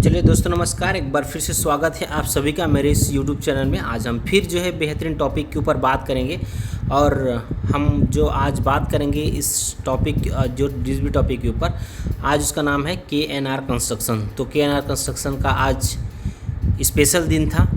चलिए दोस्तों नमस्कार, एक बार फिर से स्वागत है आप सभी का मेरे इस यूट्यूब चैनल में। आज हम फिर जो है बेहतरीन टॉपिक के ऊपर बात करेंगे और हम जो आज बात करेंगे इस टॉपिक जो जिस भी टॉपिक के ऊपर, आज उसका नाम है KNR कंस्ट्रक्शन। तो KNR कंस्ट्रक्शन का आज स्पेशल दिन था,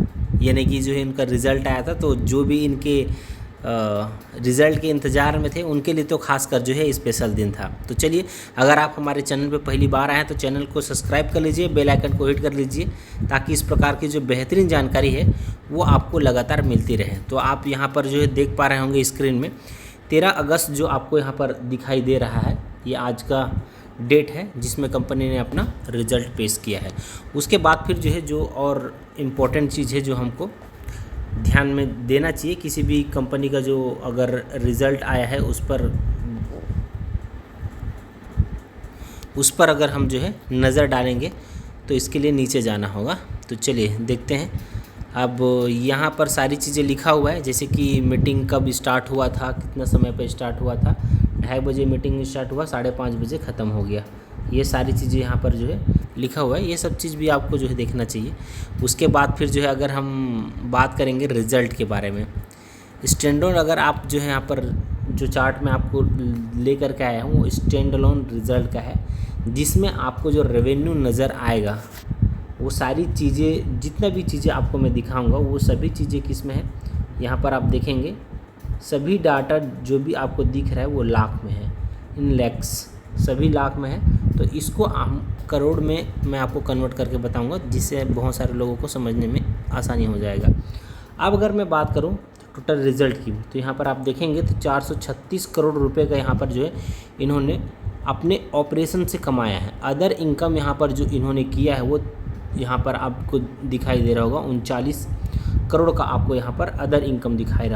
यानी कि जो है इनका रिज़ल्ट आया था। तो जो भी इनके रिज़ल्ट के इंतज़ार में थे उनके लिए तो खासकर जो है स्पेशल दिन था। तो चलिए, अगर आप हमारे चैनल पे पहली बार आए हैं तो चैनल को सब्सक्राइब कर लीजिए, बेल आइकन को हिट कर लीजिए, ताकि इस प्रकार की जो बेहतरीन जानकारी है वो आपको लगातार मिलती रहे। तो आप यहाँ पर जो है देख पा रहे होंगे स्क्रीन में 13 अगस्त जो आपको यहाँ पर दिखाई दे रहा है, ये आज का डेट है जिसमें कंपनी ने अपना रिज़ल्ट पेश किया है। उसके बाद फिर जो है जो और इम्पोर्टेंट चीज़ है जो हमको ध्यान में देना चाहिए, किसी भी कंपनी का जो अगर रिज़ल्ट आया है उस पर अगर हम जो है नज़र डालेंगे तो इसके लिए नीचे जाना होगा। तो चलिए देखते हैं। अब यहाँ पर सारी चीज़ें लिखा हुआ है, जैसे कि मीटिंग कब स्टार्ट हुआ था, कितना समय पे स्टार्ट हुआ था। 2:30 बजे मीटिंग स्टार्ट हुआ, 5:30 बजे ख़त्म हो गया। ये सारी चीज़ें यहाँ पर जो है लिखा हुआ है, ये सब चीज़ भी आपको जो है देखना चाहिए। उसके बाद फिर जो है अगर हम बात करेंगे रिज़ल्ट के बारे में, स्टैंड अलोन, अगर आप जो है यहाँ पर जो चार्ट में आपको लेकर के आया हूँ वो स्टैंड अलोन रिज़ल्ट का है, जिसमें आपको जो रेवेन्यू नज़र आएगा वो सारी चीज़ें, जितना भी चीज़ें आपको मैं दिखाऊंगा वो सभी चीज़ें किस में है, यहाँ पर आप देखेंगे सभी डाटा जो भी आपको दिख रहा है वो लाख में है, इन लैक्स, सभी लाख में है। तो इसको हम करोड़ में मैं आपको कन्वर्ट करके बताऊंगा, जिससे बहुत सारे लोगों को समझने में आसानी हो जाएगा। अब अगर मैं बात करूं टोटल रिज़ल्ट की, तो यहाँ पर आप देखेंगे तो 436 करोड़ रुपए का यहाँ पर जो है इन्होंने अपने ऑपरेशन से कमाया है। अदर इनकम यहाँ पर जो इन्होंने किया है वो यहाँ पर आपको दिखाई दे रहा होगा 39 करोड़ का आपको यहाँ पर अदर इनकम दिखाई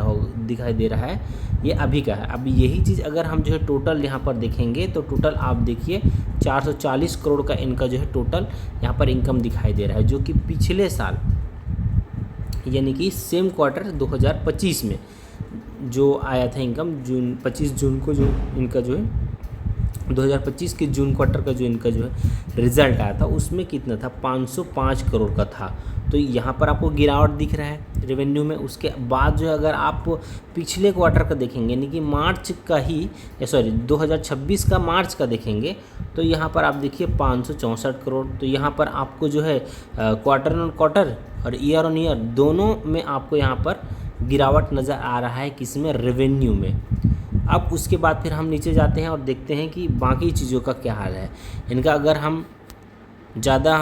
दे रहा है, ये अभी का है। अभी यही चीज़ अगर हम जो है टोटल यहाँ पर देखेंगे तो टोटल आप देखिए 440 करोड़ का इनका जो है टोटल यहाँ पर इनकम दिखाई दे रहा है, जो कि पिछले साल यानी कि सेम क्वार्टर 2025 में जो आया था इनकम, 25 जून को जो इनका जो है 2025 के जून क्वार्टर का जो इनका जो है रिज़ल्ट आया था उसमें कितना था, 505 करोड़ का था। तो यहाँ पर आपको गिरावट दिख रहा है रेवेन्यू में। उसके बाद जो है अगर आप पिछले क्वार्टर का देखेंगे, यानी कि मार्च का ही, 2026 का मार्च का देखेंगे, तो यहाँ पर आप देखिए 564 करोड़। तो यहाँ पर आपको जो है क्वार्टर ऑन क्वार्टर और ईयर ऑन ईयर दोनों में आपको यहाँ पर गिरावट नज़र आ रहा है, किसमें, रेवेन्यू में। अब उसके बाद फिर हम नीचे जाते हैं और देखते हैं कि बाकी चीज़ों का क्या हाल है इनका। अगर हम ज़्यादा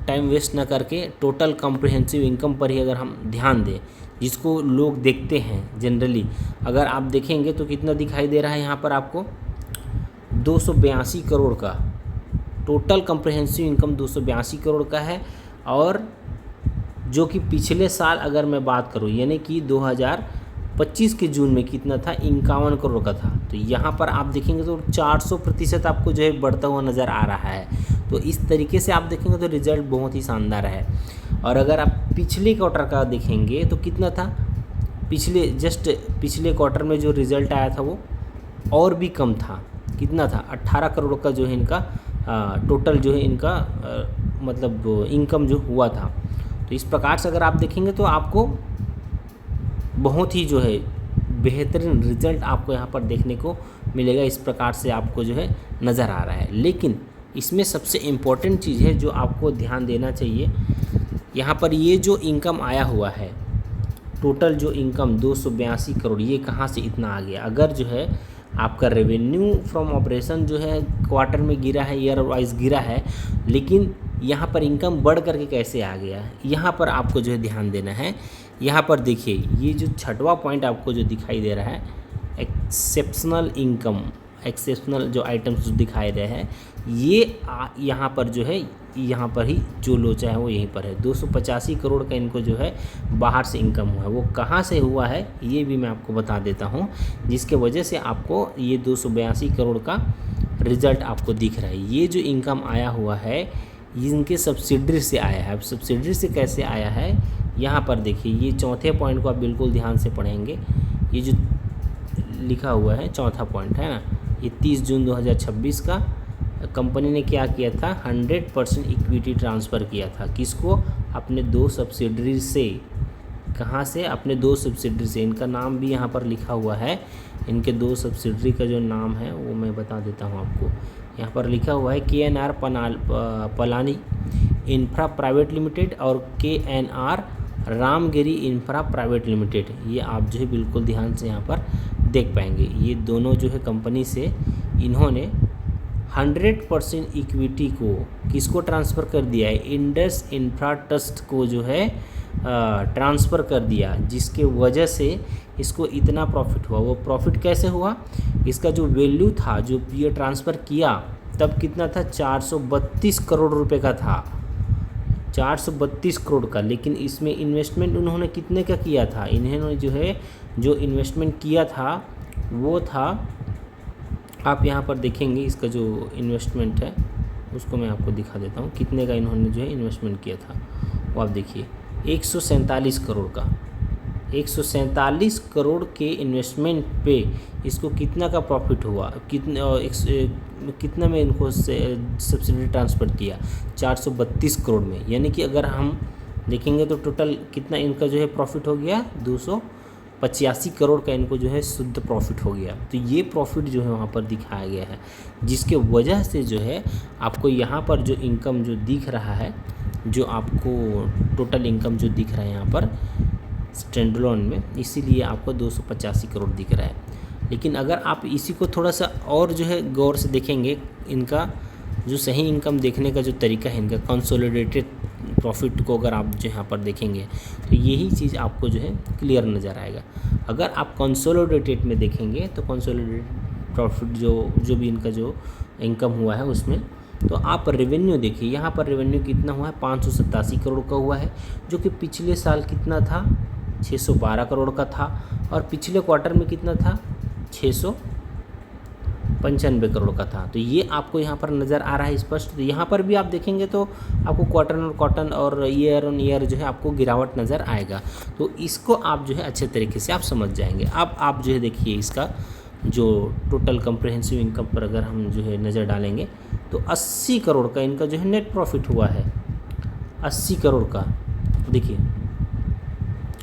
टाइम वेस्ट ना करके टोटल कॉम्प्रिहेंसिव इनकम पर ही अगर हम ध्यान दें, जिसको लोग देखते हैं जनरली, अगर आप देखेंगे तो कितना दिखाई दे रहा है यहाँ पर आपको 282 करोड़ का टोटल कॉम्प्रिहेंसिव इनकम 282 करोड़ का है। और जो कि पिछले साल अगर मैं बात करूँ, यानी कि 2025 के जून में कितना था, 51 करोड़ का था। तो यहाँ पर आप देखेंगे तो 400% आपको जो है बढ़ता हुआ नज़र आ रहा है। तो इस तरीके से आप देखेंगे तो रिज़ल्ट बहुत ही शानदार है। और अगर आप पिछले क्वार्टर का देखेंगे तो कितना था, पिछले क्वार्टर में जो रिज़ल्ट आया था वो और भी कम था। कितना था, 18 करोड़ का जो है इनका टोटल जो है इनका मतलब इनकम जो हुआ था। तो इस प्रकार से अगर आप देखेंगे तो आपको बहुत ही जो है बेहतरीन रिज़ल्ट आपको यहाँ पर देखने को मिलेगा। इस प्रकार से आपको जो है नज़र आ रहा है। लेकिन इसमें सबसे इम्पोर्टेंट चीज़ है जो आपको ध्यान देना चाहिए, यहाँ पर ये जो इनकम आया हुआ है, टोटल जो इनकम 282 करोड़, ये कहाँ से इतना आ गया। अगर जो है आपका रेवेन्यू फ्रॉम ऑपरेशन जो है क्वार्टर में गिरा है, ईयर वाइज गिरा है, लेकिन यहाँ पर इनकम बढ़ करके कैसे आ गया, यहाँ पर आपको जो है ध्यान देना है। यहाँ पर देखिए ये जो छठवां पॉइंट आपको जो दिखाई दे रहा है, एक्सेप्शनल इनकम, एक्सेप्शनल जो आइटम्स जो दिखाई रहे हैं, ये यहाँ पर जो है, यहाँ पर ही जो लोचा है वो यहीं पर है। 285 करोड़ का इनको जो है बाहर से इनकम हुआ है। वो कहाँ से हुआ है ये भी मैं आपको बता देता हूँ, जिसके वजह से आपको ये 282 करोड़ का रिज़ल्ट आपको दिख रहा है। ये जो इनकम आया हुआ है ये इनके सब्सिडरी से आया है। अब सब्सिडरी से कैसे आया है, यहाँ पर देखिए, ये चौथे पॉइंट को आप बिल्कुल ध्यान से पढ़ेंगे। ये जो लिखा हुआ है चौथा पॉइंट है ना, ये 30 जून 2026 का कंपनी ने क्या किया था, 100% इक्विटी ट्रांसफ़र किया था। किसको? अपने 2 सब्सिडरी से। कहाँ से? अपने 2 सब्सिडरी से। इनका नाम भी यहाँ पर लिखा हुआ है। इनके 2 सब्सिडरी का जो नाम है वो मैं बता देता हूँ आपको। यहाँ पर लिखा हुआ है KNR Palani infra private limited और KNR Ramgiri infra private limited. ये आप जो है बिल्कुल ध्यान से यहाँ पर देख पाएंगे। ये दोनों जो है कंपनी से इन्होंने 100% इक्विटी को किसको ट्रांसफ़र कर दिया है? इंडस इंफ्रा ट्रस्ट को जो है ट्रांसफ़र कर दिया, जिसके वजह से इसको इतना प्रॉफिट हुआ। वो प्रॉफिट कैसे हुआ? इसका जो वैल्यू था, जो ये ट्रांसफ़र किया तब कितना था? 432 करोड़ रुपए का था, 432 करोड़ का। लेकिन इसमें इन्वेस्टमेंट उन्होंने कितने का किया था? इन्होंने जो है जो इन्वेस्टमेंट किया था वो था, आप यहाँ पर देखेंगे इसका जो इन्वेस्टमेंट है उसको मैं आपको दिखा देता हूँ कितने का इन्होंने जो है इन्वेस्टमेंट किया था। वो आप देखिए 147 करोड़ का, 147 करोड़ के इन्वेस्टमेंट पे इसको कितना का प्रॉफिट हुआ? कितना में इनको सब्सिडी ट्रांसफ़र किया? 432 करोड़ में। यानी कि अगर हम देखेंगे तो टोटल कितना इनका जो है प्रॉफिट हो गया? 285 करोड़ का इनको जो है शुद्ध प्रॉफिट हो गया। तो ये प्रॉफिट जो है वहाँ पर दिखाया गया है, जिसके वजह से जो है आपको यहाँ पर जो इनकम जो दिख रहा है, जो आपको टोटल इनकम जो दिख रहा है यहाँ पर स्टैंडअलोन में, इसीलिए आपको 285 करोड़ दिख रहा है। लेकिन अगर आप इसी को थोड़ा सा और जो है गौर से देखेंगे, इनका जो सही इनकम देखने का जो तरीका है, इनका कंसोलिडेटेड प्रॉफिट को अगर आप जो यहाँ पर देखेंगे तो यही चीज़ आपको जो है क्लियर नज़र आएगा। अगर आप कंसोलिडेटेड में देखेंगे तो कंसोलिडेटेड प्रॉफिट जो भी इनका जो इनकम हुआ है उसमें, तो आप रेवेन्यू देखिए, यहाँ पर रेवेन्यू कितना हुआ है? 587 करोड़ का हुआ है, जो कि पिछले साल कितना था? 612 करोड़ का था। और पिछले क्वार्टर में कितना था? 695 करोड़ का था। तो ये आपको यहाँ पर नज़र आ रहा है स्पष्ट। तो यहाँ पर भी आप देखेंगे तो आपको क्वार्टर और ईयर ऑन ईयर जो है आपको गिरावट नज़र आएगा। तो इसको आप जो है अच्छे तरीके से आप समझ जाएंगे। अब आप जो है देखिए इसका जो टोटल कम्प्रहेंसिव इनकम पर अगर हम जो है नज़र डालेंगे तो 80 करोड़ का इनका जो है नेट प्रॉफिट हुआ है। 80 करोड़ का देखिए,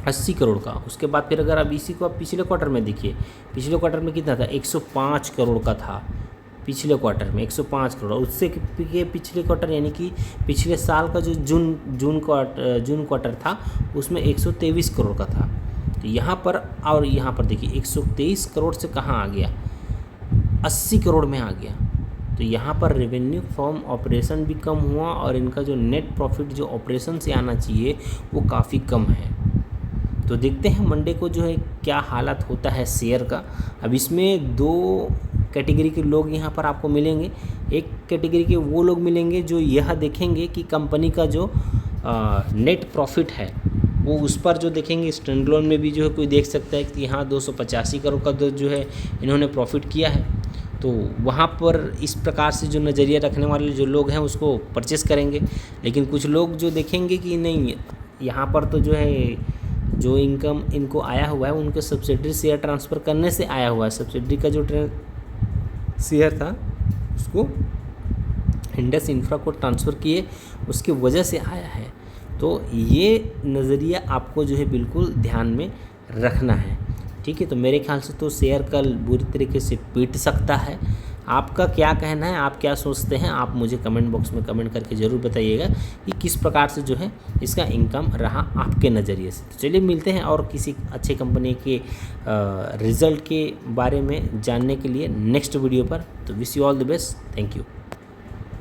80 करोड़ का। उसके बाद फिर अगर आप इसी को आप पिछले क्वार्टर में देखिए, पिछले क्वार्टर में कितना था? 105 करोड़ का था पिछले क्वार्टर में, 105 करोड़। उससे पिछले क्वार्टर यानी कि पिछले साल का जो जून क्वार्टर था उसमें 123 करोड़ का था। तो यहाँ पर और यहाँ पर देखिए 123 करोड़ से कहाँ आ गया? 80 करोड़ में आ गया। तो यहाँ पर रेवेन्यू फ्रॉम ऑपरेशन भी कम हुआ और इनका जो नेट प्रॉफिट जो ऑपरेशन से आना चाहिए वो काफ़ी कम है। तो देखते हैं मंडे को जो है क्या हालत होता है शेयर का। अब इसमें 2 कैटेगरी के लोग यहाँ पर आपको मिलेंगे। एक कैटेगरी के वो लोग मिलेंगे जो यह देखेंगे कि कंपनी का जो नेट प्रॉफिट है वो उस पर जो देखेंगे, स्टैंडअलोन में भी जो है कोई देख सकता है कि यहाँ 285 करोड़ का जो है इन्होंने प्रॉफिट किया है। तो वहाँ पर इस प्रकार से जो नज़रिया रखने वाले जो लोग हैं उसको परचेस करेंगे। लेकिन कुछ लोग जो देखेंगे कि नहीं, यहाँ पर तो जो है जो इनकम इनको आया हुआ है उनके सब्सिडरी शेयर ट्रांसफ़र करने से आया हुआ है। सब्सिडरी का जो शेयर था उसको इंडस इंफ्रा को ट्रांसफ़र किए, उसकी वजह से आया है। तो ये नज़रिया आपको जो है बिल्कुल ध्यान में रखना है, ठीक है। तो मेरे ख्याल से तो शेयर कल बुरी तरीके से पीट सकता है। आपका क्या कहना है, आप क्या सोचते हैं? आप मुझे कमेंट बॉक्स में कमेंट करके ज़रूर बताइएगा कि किस प्रकार से जो है इसका इनकम रहा आपके नज़रिए से। तो चलिए मिलते हैं और किसी अच्छे कंपनी के रिज़ल्ट के बारे में जानने के लिए नेक्स्ट वीडियो पर। तो wish you all the best, thank you.